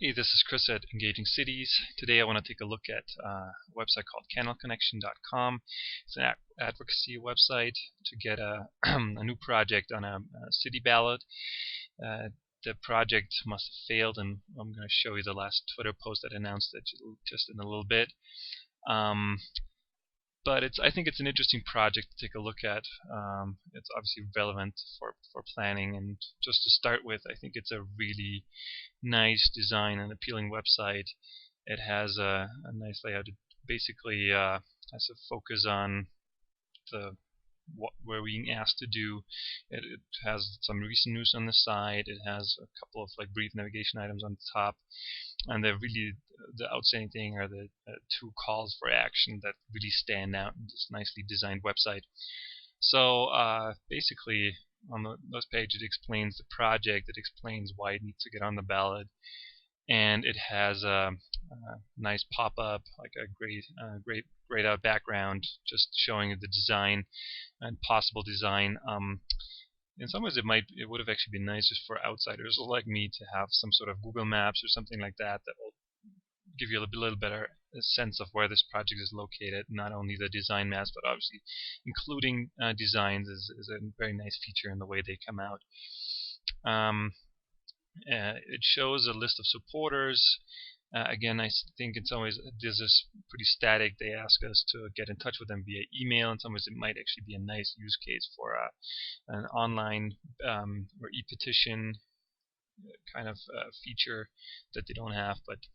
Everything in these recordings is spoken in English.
Hey, this is Chris at Engaging Cities. Today I want to take a look at a website called CandleConnection.com. It's an advocacy website to get a, a new project on a city ballot. The project must have failed, and I'm going to show you the last Twitter post that announced it just in a little bit. But I think it's an interesting project to take a look at. It's obviously relevant for planning, and just to start with, I think it's a really nice design and appealing website. It has a nice layout. It basically has a focus on what we're being asked to do. It has some recent news on the side. It has a couple of brief navigation items on the top, and the outstanding thing are the two calls for action that really stand out in this nicely designed website. So basically, on this page, it explains the project. It explains why it needs to get on the ballot, and it has a nice pop-up, like a grayed out background, just showing the design and possible design. In some ways, it would have actually been nice just for outsiders like me to have some sort of Google Maps or something like that will give you a little better sense of where this project is located. Not only the design maps, but obviously including designs is a very nice feature in the way they come out. It shows a list of supporters. Again, I think in some ways this is pretty static. They ask us to get in touch with them via email. In some ways, it might actually be a nice use case for an online or e-petition kind of feature that they don't have, but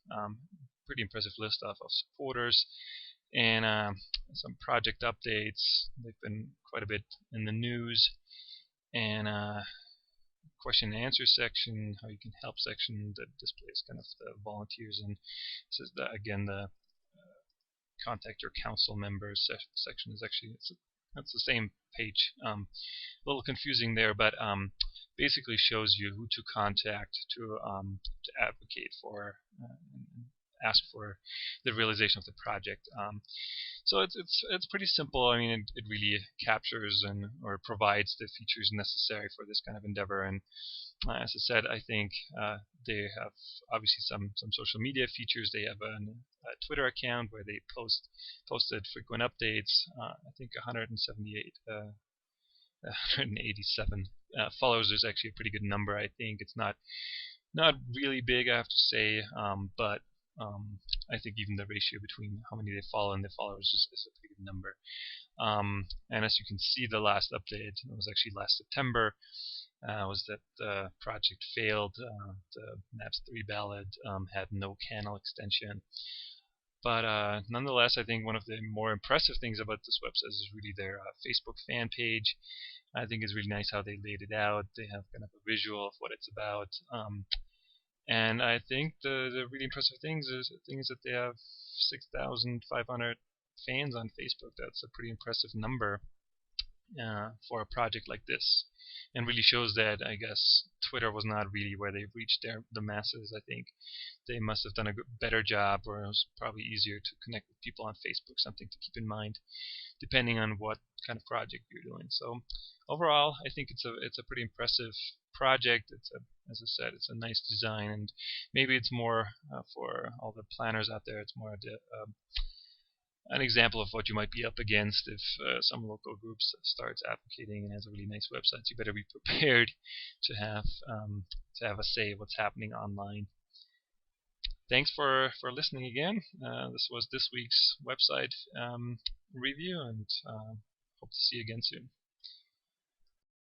pretty impressive list of supporters. And some project updates. They've been quite a bit in the news. And question and answer section, how you can help section that displays kind of the volunteers, and this is again the contact your council members section is actually that's the same page. A little confusing there, but basically shows you who to contact to advocate for and ask for the realization of the project. So it's pretty simple. I mean, it really captures or provides the features necessary for this kind of endeavor. And as I said, I think they have obviously some social media features. They have a Twitter account where they posted frequent updates. I think 187 followers is actually a pretty good number. I think it's not really big, I have to say, but I think even the ratio between how many they follow and their followers is a pretty good number. And as you can see, the last update, it was actually last September, was that the project failed. The Maps 3 ballot had no candle extension. But nonetheless, I think one of the more impressive things about this website is really their Facebook fan page. I think it's really nice how they laid it out. They have kind of a visual of what it's about. And I think the really impressive thing is that they have 6,500 fans on Facebook. That's a pretty impressive number for a project like this, and really shows that I guess Twitter was not really where they've reached the masses. I think they must have done a better job, or it was probably easier to connect with people on Facebook. Something to keep in mind, depending on what kind of project you're doing. So overall, I think it's a pretty impressive project. As I said, it's a nice design, and maybe it's more for all the planners out there. It's more an example of what you might be up against if some local groups starts advocating and has a really nice website. You better be prepared to have a say what's happening online. Thanks for listening again. This was this week's website review, and hope to see you again soon.